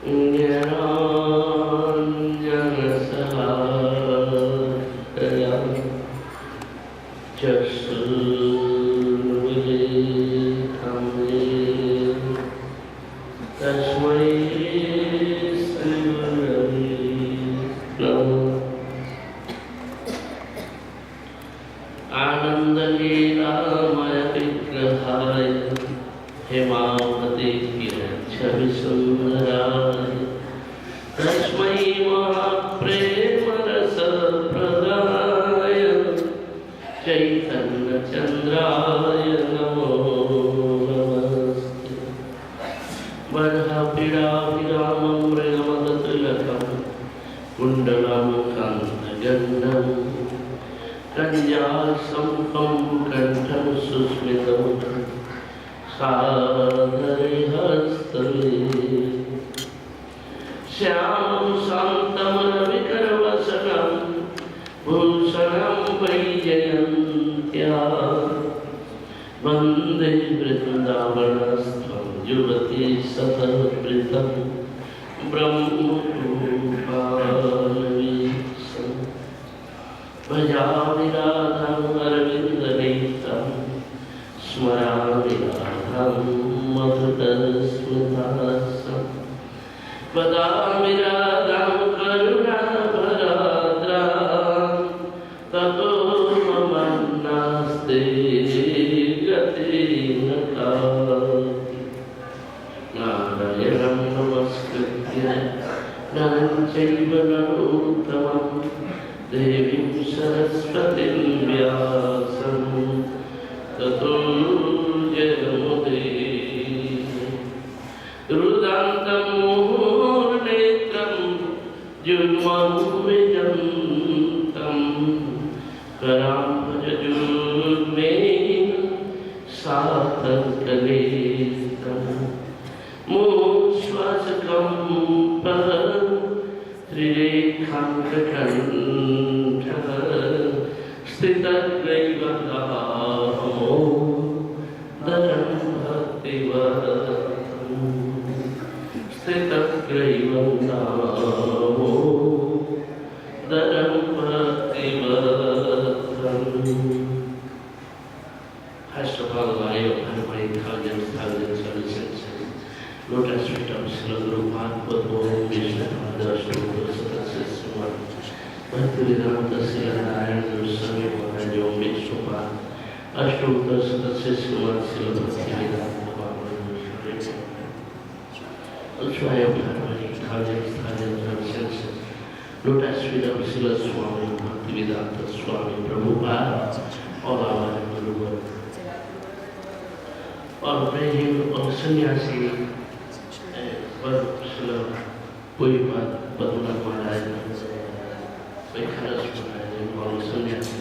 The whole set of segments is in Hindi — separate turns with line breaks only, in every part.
ज्ञानाञ्जनशलाकया चक्षुरुन्मीलितं येन तस्मै श्रीगुरवे नमः। आनन्दलीलामय विग्रहाय हेमावती छविसुन्दराय तस्मै महाप्रेमरसप्रदाय चैतन्यचन्द्राय नमो नमस्ते। बर्हपीडाभिरामं मृगमदतिलकं कुण्डलं कान्तगन्धं कञ्जासंकं कण्ठं सुस्मितं सादरे हस्तले श्यामं शान्तं रविकरवसनं भूषणं वैजयन्त्या वन्दे वृन्दावनस्थं युवती सततवृतं ब्रह्मरूपानवीशं भजामि राधाम् अरविन्दनेत्रं स्मरामि राधां मधुरस्मितासं वदामि राधां करुणाभराद्रां ततो मम नास्ति गतिर्न काति। नारायणं नमस्कृत्य नरं चैव नरोत्तमं देवीं सरस्वतीं व्यासं ततो जयमुदीरये। रुदान्तं मुहुर्नेत्रं युग्मं विजन्तं कराम्भजयुग्मेन सातर्कनेत्रं मुश्वासकं त्रिरेखाङ्ककण्ठः स्थितग्रैवदाहो Darrang भक्तिवतं स्थितग्रैवदाहो Darrang भक्तिवतं। First of all, I offer my thousands of senses. Lotus feet of Srila Prabhupada, Padma, Vishnu, Ashtoka, Satasisma, Bhaktivedanta, Srila Narayana, Goswami, Maharaj, Om Vishnupada, Ashtoka, Satasisma, Srila Bhaktivedanta, also I offer my thousands of senses. Lotus feet of Srila Swami, Bhaktivedanta, Swami, Prabhupada, all our Guru. और प्रेम और सन्यासी पर कोई बात पद्मनाभ महाराज Vaikhara's महाराज और सन्यासी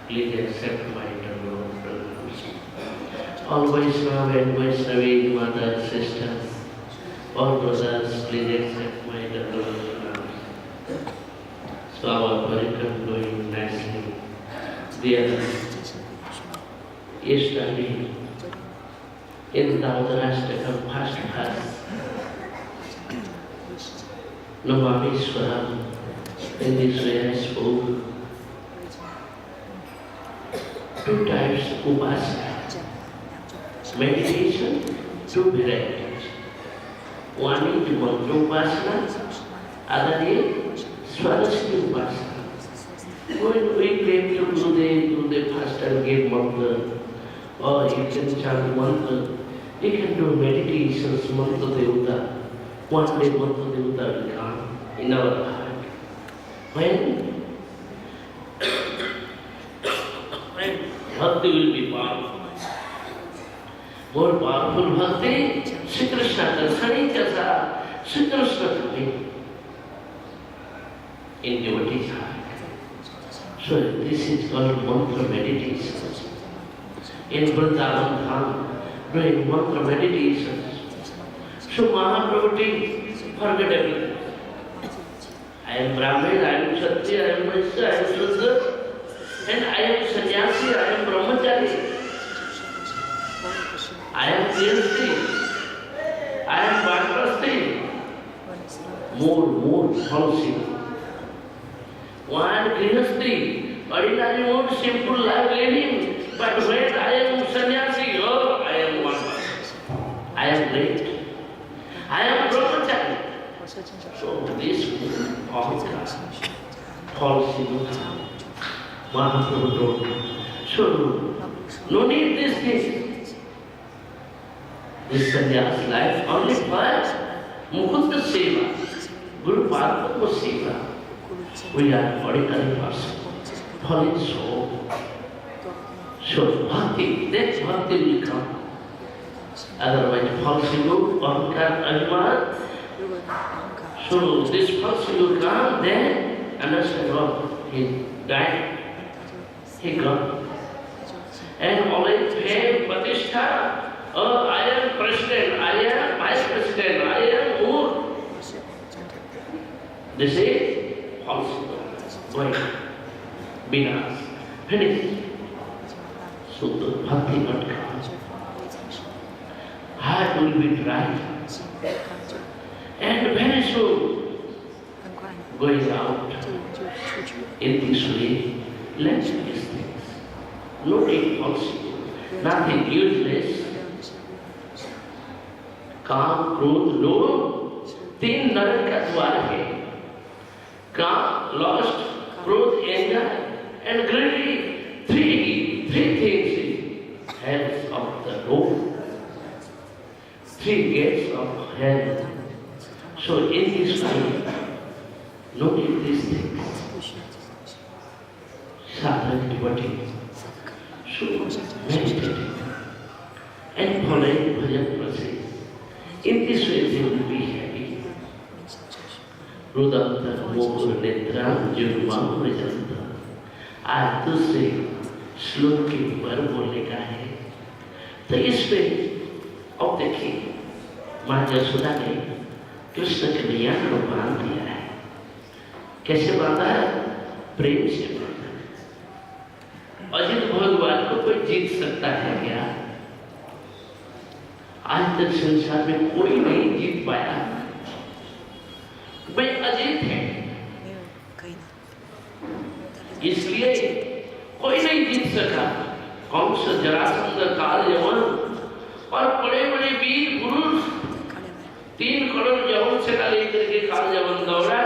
please accept my eternal pronouns. All Vaishnava and Vaishnavi mothers, sisters, all brothers, please accept my eternal pronouns. So our parikram going nicely. Dear, yesterday in Dhammadarashtakam first verse, Namamishwaram, in this way I spoke. Two types upasana, meditation, two varieties. One is mantra upasana, other is swarashti upasana. When we came to do the fast and give mantra, or you can chant mantra, you can do meditations, mantra devata. One day mantra devata will come in our heart. When bhakti will be powerful. More powerful bhakti, Sri Krishna darsani jasa, Sri Krishna coming in devotee's heart. So this is called mantra meditation. In Vrindavan Dham, doing mantra meditations. So Mahaprabhu forget everything. I am Brahmin, I am Kshatriya, I am Vaishya, I am Shudra, and I am Sannyasi, I am Brahmachari. I am Grihastha, I am Vanprastha. more falsity. One Grihastri, ordinary mode, simple life living, but when I am sannyasi, oh, I am one person. I am great. I am brahmachari. So this false falsity, Mahaprabhu told. So no need this thing. This sannyas life only for Mukunda Seva, Guru Padma Seva. We are ordinary person, fallen soul. So bhakti, that bhakti will come. Otherwise, falsified, ahankar, abhiman. So this falsified will come, then understand what he died, he gone. And always fame, pratishtha. Oh, I am president, I am vice president, I am who? This is false. Why? Vinas. Finished. So the bhakti not come. Heart will be dry. And very soon, going out in this way, let's do these things. Nothing false, nothing useless. काम क्रोध लोभ तीन नरक का द्वार है. काम, lust, क्रोध, anger and greed. Three things is hells of the Lord. Three gates of hell. So in this way, notice these things. Sadhana devotee should meditate and following bhajan process. In this way they will be happy. Rudanta Mokur Netra Jurvam Rajanta. आज दूसरे श्लोक के ऊपर बोलने का है. तो इसमें अब देखिए माँ यशोदा ने कृष्ण के मैया को बांध दिया है. कैसे बांधा है? प्रेम से बांधा है. अजित भगवान को कोई जीत सकता है क्या? आज तक संसार में कोई नहीं जीत पाया. वे अजीत है, इसलिए कोई नहीं जीत सका. कंस, जरासंध, काल, यवन और बड़े बड़े वीर पुरुष 3 करोड़ यवन सेना लेकर के काल यवन दौड़ा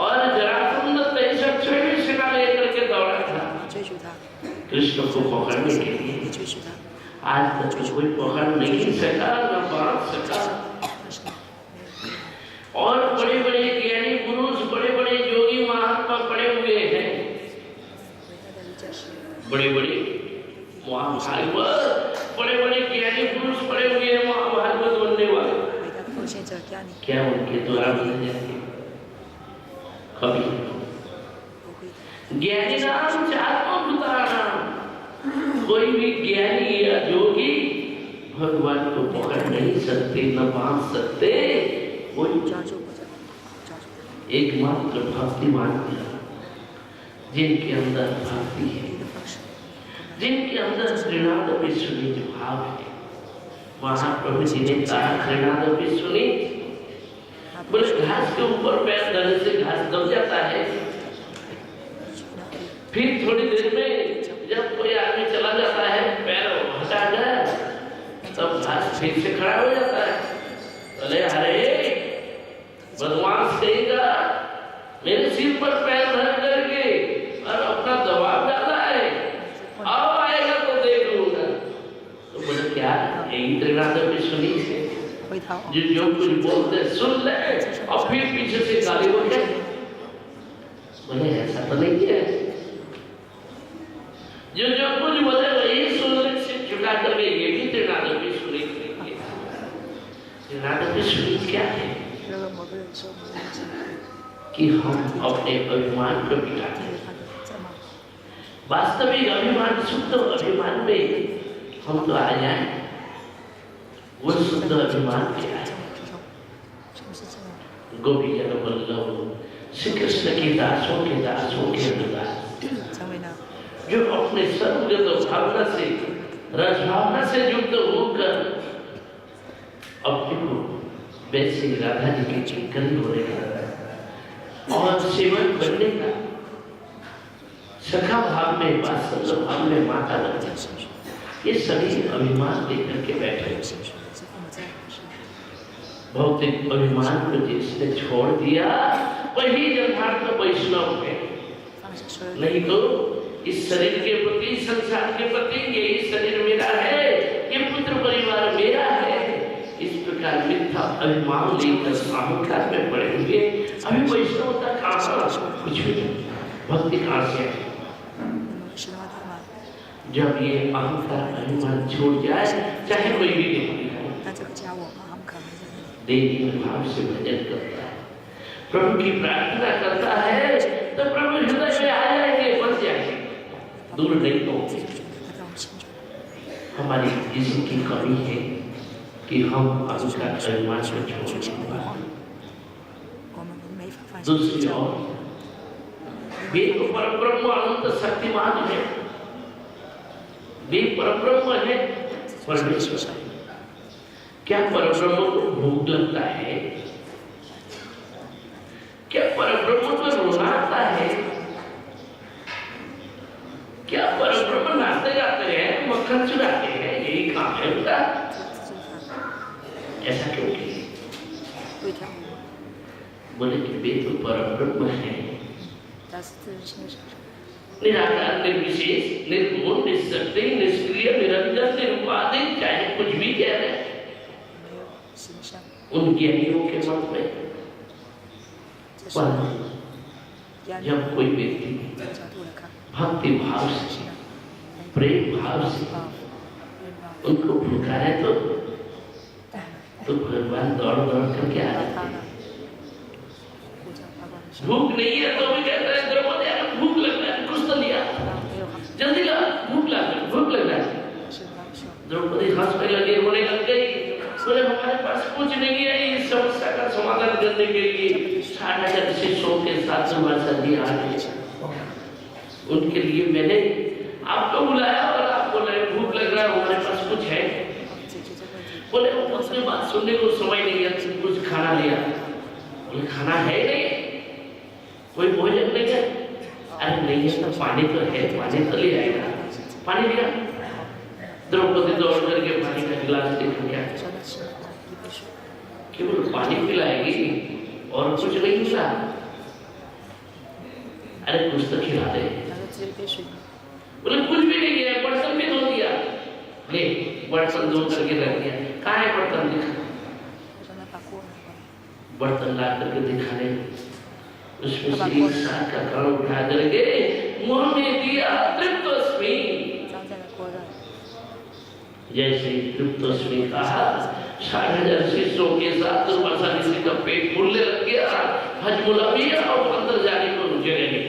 और जरासंध 63 सेना लेकर के दौड़ा था कृष्ण को पकड़ने के लिए. आज तक कोई पकड़ नहीं सका, न बांध सका. और बड़े बड़े ज्ञानी पुरुष, बड़े बड़े योगी महात्मा पड़े हुए हैं. बड़े बड़े महाभागवत, बड़े बड़े ज्ञानी पुरुष पड़े हुए हैं महाभागवत बनने वाले. क्या उनके द्वारा बने जाएंगे? कभी ज्ञानी नाम चात्मभूतानाम. कोई भी ज्ञानी या योगी भगवान को पकड़ नहीं सकते, न बांध सकते. कोई एकमात्र भक्तिमान जिनके अंदर भक्ति है, जिनके अंदर श्रीनाद सुनी भाव है. महाप्रभु जी ने कहा श्रीनाद सुनी. बोले घास के ऊपर पैर धरने से घास दब जाता है. फिर थोड़ी देर में जब कोई आदमी चला जाता है, पैर हटा जाए, तब घास फिर से खड़ा हो जाता है. बोले अरे बदमाश कहेगा, मेरे सिर पर पैर धर करके और अपना दबाव डाला है, अब आएगा तो देख लूंगा. तो बोले क्या यही त्रिनाद में सुनी है? जो कुछ बोलते सुन ले और फिर पीछे से गाली बोल जाए. बोले ऐसा तो नहीं है. जो कुछ बोले वही सुन ले, सिर झुका करके ये भी त्रिनाद में सुनी. त्रिनाद में सुनी क्या है? कि हम अपने अभिमान को मिटाते हैं. वास्तविक अभिमान, शुद्ध अभिमान में हम तो आ जाए. वो शुद्ध अभिमान क्या है? गोपी जन वल्लभ श्री कृष्ण के दासों के अनुदास, जो अपने सर्वगत भावना से, रस भावना से युक्त होकर अपने को वैसे राधा जी की चिंतन होने का और सेवक बनने का, सखा भाव में, वात्सल्य भाव में माता बनने, ये सभी अभिमान लेकर के बैठे। भौतिक अभिमान को जिसने छोड़ दिया वही यथार्थ वैष्णव है। नहीं तो इस शरीर के प्रति, संसार के प्रति, यही शरीर मेरा है, ये पुत्र परिवार मेरा है, इस प्रकार मिथ्या अभिमान लेकर अहंकार में पड़े हुए अभी वैष्णवता कहाँ, कुछ भी नहीं, भक्ति कहाँ से है। जब ये अहंकार अभिमान छूट जाए, चाहे कोई भी व्यक्ति हो, देवी भाव से भजन करता है, प्रभु की प्रार्थना करता है, तो प्रभु हृदय में आ जाएंगे, बस जाएंगे, दूर नहीं हो। हमारी किसी की कमी है कि हम अहंकार अभिमान को छोड़ दें। दूसरी ओर वे तो परब्रह्म अनंत शक्तिमान है, वे परब्रह्म है, परमेश्वर। क्या परब्रह्म को भूख लगता है? क्या परब्रह्म को रोना आता है? क्या परब्रह्म नाचते गाते हैं, मक्खन चुराते हैं, यही काम है उनका? ऐसा क्यों किया? बोले कि वे तो परब्रह्म है, निराकार, निर्विशेष, निर्गुण, निःशक्ति, निष्क्रिय, निरंजन, निरुपाधि, चाहे कुछ भी कह रहे हैं। उन ज्ञानियों के मत में जब कोई व्यक्ति भक्ति भाव से, प्रेम भाव से उनको पुकारे तो भगवान दौड़ दौड़ करके आ जाते हैं। भूख नहीं है तो भी कहते हैं द्रौपदी भूख लग रहा है, कुछ तो लिया, जल्दी ला, भूख लग रहा है। द्रौपदी हंसने लगी, रोने लग गई, बोले हमारे पास कुछ नहीं है इस समस्या का समाधान करने के लिए। 60,000 शिष्यों के साथ समाचार आ गए, उनके लिए मैंने आपको बुलाया और आप बोले भूख लग रहा है, हमारे पास कुछ है। बोले उसने बात सुनने को समय नहीं है, कुछ खाना लिया। बोले खाना है नहीं, कोई भोजन नहीं है? अरे नहीं है तो पानी तो है, पानी तो ले आएगा। पानी लिया, द्रौपदी दौड़ करके पानी का गिलास लेकर गया, केवल पानी पिलाएगी और कुछ नहीं मिला। अरे कुछ तो खिला दे। बोले कुछ भी नहीं है, बर्तन भी धो दिया, ले बर्तन धो करके रख दिया। कहाँ है बर्तन? दिखा। बर्तन ला करके दिखाने, उसमें से एक साग का कण उठा करके मुंह में दिया, तृप्तोस्मि। जैसे तृप्तोस्मि कहा, 60,000 शिष्यों के साथ दुर्वासा ऋषि का पेट फूलने लग गया, हजमुला भी और अंदर जाने को जगह नहीं।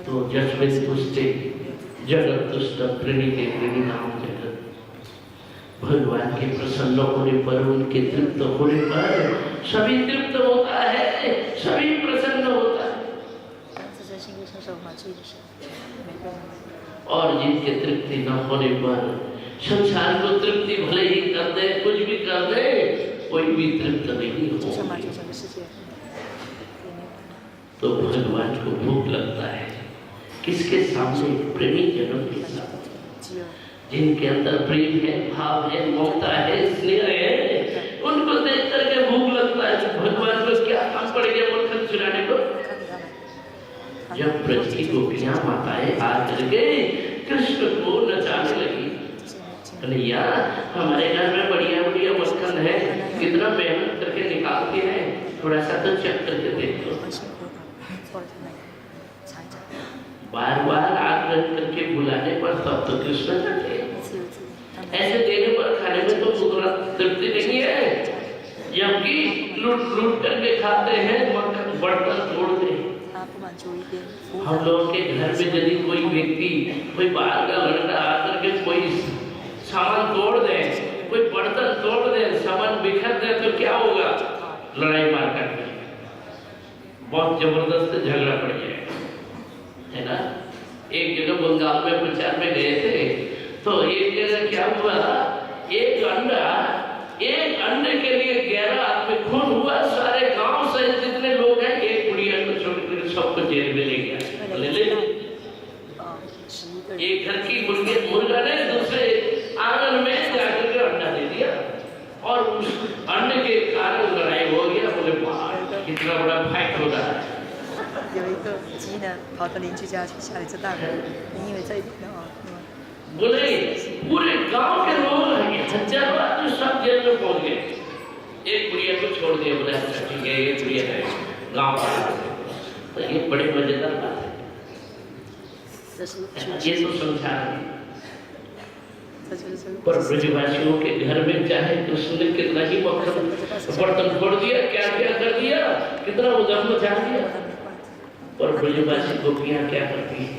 तो जस्मिन तुष्टे जगत तुष्ट प्रणीते प्रणीनाम जगत। भगवान के प्रसन्न होने पर, उनके तृप्त होने पर सभी तृप्त होता है, सभी प्रसन्न होता है। और जिनके तृप्ति न होने पर संसार को तृप्ति भले ही कर दे, कुछ भी कर दे, कोई भी तृप्त नहीं हो। तो भगवान को भूख लगता है किसके सामने? प्रेमी जनों के साथ, जिनके अंदर प्रेम है, भाव है, ममता है, स्नेह है, उनको देख करके भूख लगता है। भगवान को क्या काम पड़ गया मक्खन चुराने को? जब ब्रज की गोपियां माताएं आ करके कृष्ण को नचाने लगी, कन्हैया हमारे घर में बढ़िया बढ़िया मक्खन है, कितना मेहनत करके निकालते हैं, थोड़ा सा तो चेक करके देख लो। बार बार आग्रह करके बुलाने पर तब तो कृष्ण जाते, ऐसे देने पर खाने में तो पूरा तृप्ति नहीं है, जबकि लूट लूट करके खाते हैं, मक्खन बर्तन तोड़ते हैं। हम लोगों के घर में यदि कोई व्यक्ति, कोई बाहर का लड़का आकर के कोई सामान तोड़ दे, कोई बर्तन तोड़ दे, सामान बिखर दे, तो क्या होगा? लड़ाई मार करके बहुत जबरदस्त झगड़ा पड़ जाएगा, है ना। एक जगह बंगाल में प्रचार में गए थे, तो एक जगह क्या हुआ, एक अंडे के लिए 11 आदमी खून हुआ, सारे गांव से जितने लोग हैं एक बुढ़िया को छोड़कर सबको जेल में ले गया। ले एक घर की मुर्गा ने दूसरे आंगन में जाकर के अंडा दे दिया और उस अंडे के कारण लड़ाई हो गया। बोले कितना बड़ा फाइट हो रहा है।
有一个鸡呢跑到邻居家去下了一只蛋，因为这一点哦，
बोले पूरे गांव के लोग 1000 आदमी सब जेल में पहुंच गए। एक बुढ़िया को छोड़ दिया। बोला ठीक है ये बुढ़िया है गांव का। तो ये बड़े मजेदार बात है। ये तो समझा पर ब्रजवासियों के घर में चाहे तो उसने कितना ही बर्तन फोड़ दिया, क्या क्या कर दिया, कितना उधम मचा दिया, पर ब्रजवासी गोपियां क्या करती है?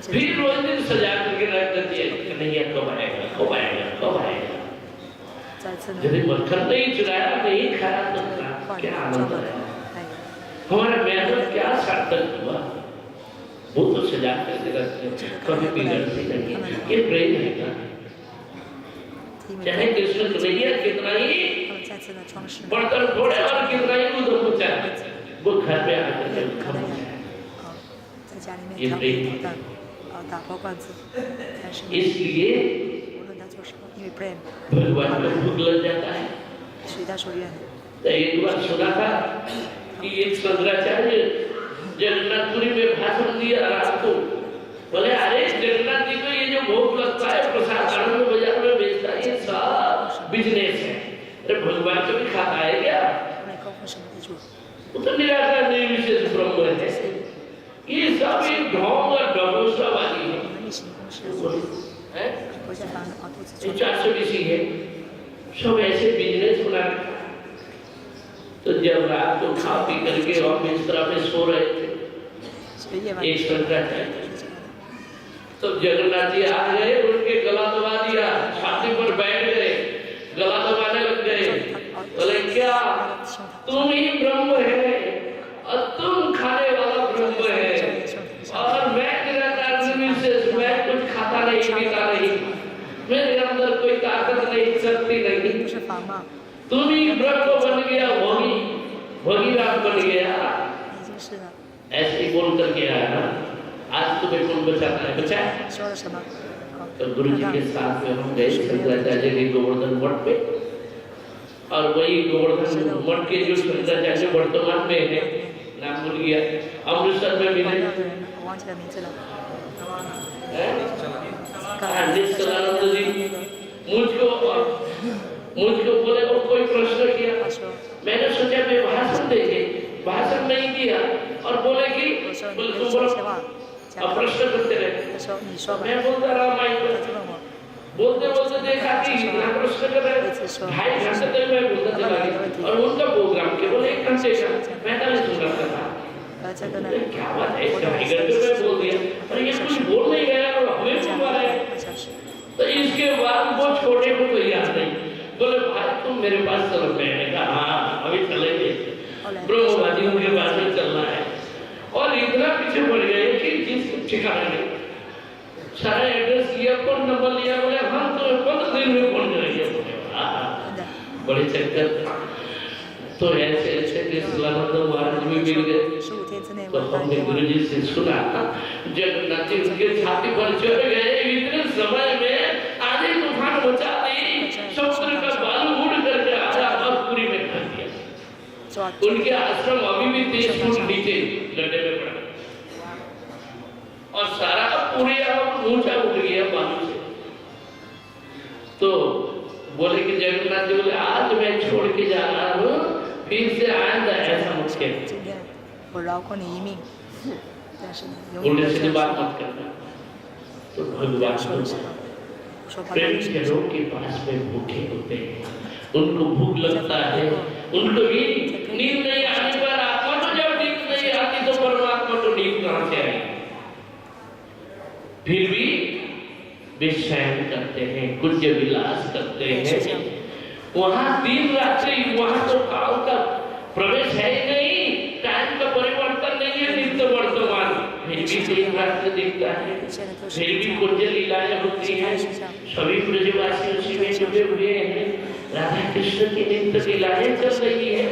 फिर रोज दिन सजा करके रख देती है। कन्हैया कब आएगा, कब आएगा, कब आएगा। यदि मक्खन नहीं चुराया, नहीं खाया तो क्या आनंद आएगा? हमारा मेहनत क्या सार्थक हुआ? वो तो सजा करके रखते हैं, कभी बिगड़ती नहीं। ये प्रेम है ना। चाहे कृष्ण कन्हैया कितना ही बर्तन फोड़े और कितना ही उधर पहुंचा, वो घर पे आकर के खत्म है। ये प्रेम है। इसलिए भगवान को भूख लग जाता है। तो एक बार सुना था कि एक शंकराचार्य जगन्नाथपुरी में भाषण दिया रात को। बोले अरे जगन्नाथ जी को ये जो भोग लगता है प्रसाद में बाजार में बेचता है, ये सब बिजनेस है। अरे भगवान को भी खाता है क्या? वो तो निराकार निर्विशेष ब्रह्म है। ये सब एक ढोंग और ढोंगवादी है। 420 है सब ऐसे बिजनेस बना। तो जब रात को खा पी करके और बिस्तर में सो रहे थे, एक शंकराचार्य तो जगन्नाथ जी आ गए, उनके गला दबा दिया, छाती पर बैठ गए, गला दबाने लग गए। बोले क्या तुम ही ब्रह्म है और तुम खाने वाला ब्रह्म है और मैं निराकार निर्विशेष, मैं कुछ खाता नहीं पीता नहीं, मेरे अंदर कोई ताकत नहीं, शक्ति नहीं, तुम ही ब्रह्म बन गया, भोगीराम बन गया। ऐसे ही बोल करके आया ना। आज तुम्हें कौन बचाता है? बचा। तो गुरु जी के साथ में हम गए शंकराचार्य के गोवर्धन मठ पे, और वही गोवर्धन मठ के जो शंकराचार्य वर्तमान में है, नाम भूल गया, अमृतसर में मिले निश्चलानंद जी। मुझको बोले वो कोई प्रश्न किया, मैंने सोचा मैं भाषण देंगे, भाषण नहीं दिया और बोले कि अब प्रश्न करते रहे। मैं बोलता रहा माइक पर, बोलते बोलते देखा कि इतना प्रश्न कर रहे, 2.5 घंटे तक मैं बोलता चला गया और उनका प्रोग्राम केवल 1 घंटे का 45 मिनट का था। क्या बात है, 2.5 घंटे में बोल दिया और ये कुछ बोल नहीं गया और हमें बोल रहे। तो इसके बाद वो छोटे को कोई याद नहीं। बोले भाई तुम मेरे पास चलो। मैंने कहा हाँ अभी चलेंगे, ब्रह्मवादियों के पास में चलना है। और इतना पीछे पड़ गए कि जिस ठिकाना नहीं, सारा एड्रेस लिया, फोन नंबर लिया, बोले हम तो 15 दिन में पहुंच जाएंगे। बड़े चक्कर। तो ऐसे ऐसे निश्चलानंद महाराज भी मिल गए। तो हमने गुरु जी से सुना, जगन्नाथ जी उनके छाती पर चढ़ गए, इतने समय में आधी तूफान मचा दी, समुद्र का बालू उड़ करके आया और पूरी में फंस गया। उनके आश्रम अभी भी 30 फुट नीचे गड्ढे में पड़ा और सारा पूरे ऊंचा उठ गया बालू से। तो बोले कि जगन्नाथ जी बोले आज मैं छोड़ के जा रहा हूँ, फिर से आएंगे ऐसा मत कहना, उल्टे सीधे बात मत करना। तो भगवान प्रेम के लोग के पास में भूखे होते हैं, उनको भूख लगता है, उनको भी नींद नहीं आने पर आत्मा तो जब नींद नहीं आती तो परमात्मा तो नींद कहाँ से आएगी? फिर भी वे शयन करते हैं, कुछ विलास करते हैं। वहाँ दिन रात्रि, वहाँ तो काल का प्रवेश है ही नहीं, टाइम का परिवर्तन नहीं है, नित्य वर्तमान। फिर भी दिन रात्रि दिखता है, फिर भी कुछ लीलाएं होती हैं। सभी ब्रजवासी उसी में जुटे हुए हैं। राधा कृष्ण की नित्य लीलाएं चल रही है,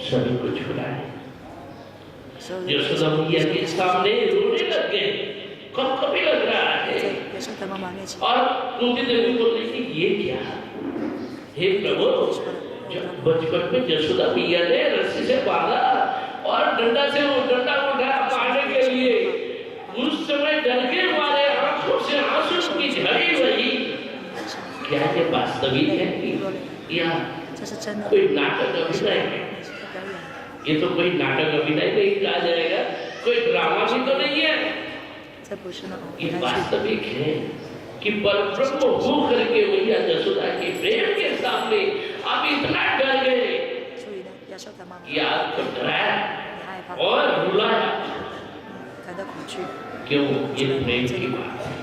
सभी को छुड़ा है। यशोदा मैया के सामने रोने लग गए, कभी लग रहा है। और कुंती देवी बोल रही थी ये क्या, हे प्रभु, बचपन में यशोदा मैया ने रस्सी से बांधा और डंडा से वो डंडा उठाया मारने के लिए, उस समय डर के मारे आंखों से आंसू की झड़ी बही। क्या ये वास्तविक है या कोई नाटक अभिनय है? ये तो कोई नाटक अभिनय नहीं कहा जाएगा, कोई ड्रामा भी तो नहीं है। ये वास्तविक है कि परब्रह्म हो करके मैया यशोदा के प्रेम के सामने आप इतना डर गए कि आपको डराया और रुलाया। क्यों? ये प्रेम की बात है,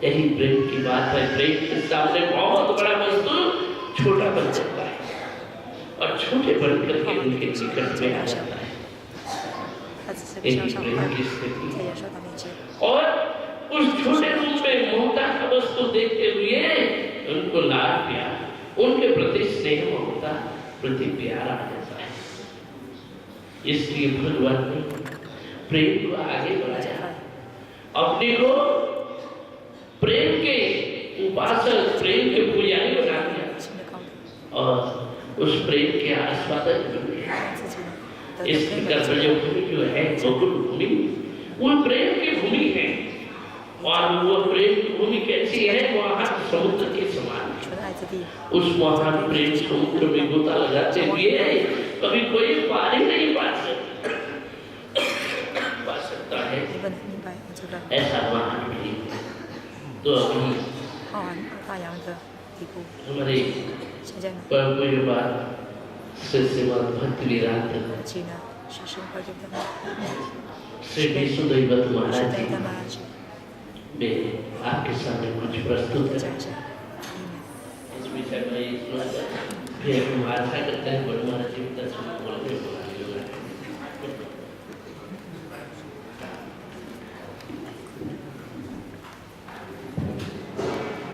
यही प्रेम की बात है। प्रेम के सामने बहुत बड़ा वस्तु छोटा बन जाता है और छोटे बन करके उनके निकट में आ जाता है। यही प्रेम की स्थिति है। और उस छोटे रूप में ममता का वस्तु देखते हुए उनको लाड प्यार, उनके प्रति स्नेह ममता प्रति प्यार आ जाता है। इसलिए भगवान ने प्रेम को आगे बढ़ाया, अपने को प्रेम के उपासक, प्रेम के पुजारी बना दिया और उस प्रेम के आस्वादक बन गए। इस प्रकार जो भूमि जो है गोकुल भूमि, वो प्रेम की भूमि है। और वो प्रेम की भूमि कैसी है? वहाँ समुद्र के समान है। उस महान प्रेम समुद्र में गोता लगाते हुए कभी कोई पार ही नहीं पा सकता है, ऐसा महान प्रेम। तो अभी हमारे परम पूज्य बात श्रीमद् भक्तिवेदांत श्री विष्णुदैवत महाराज जी वे आपके सामने कुछ प्रस्तुत है। इस विषय में फिर हम आशा करते हैं महाराज जी दर्शन बोलते हैं।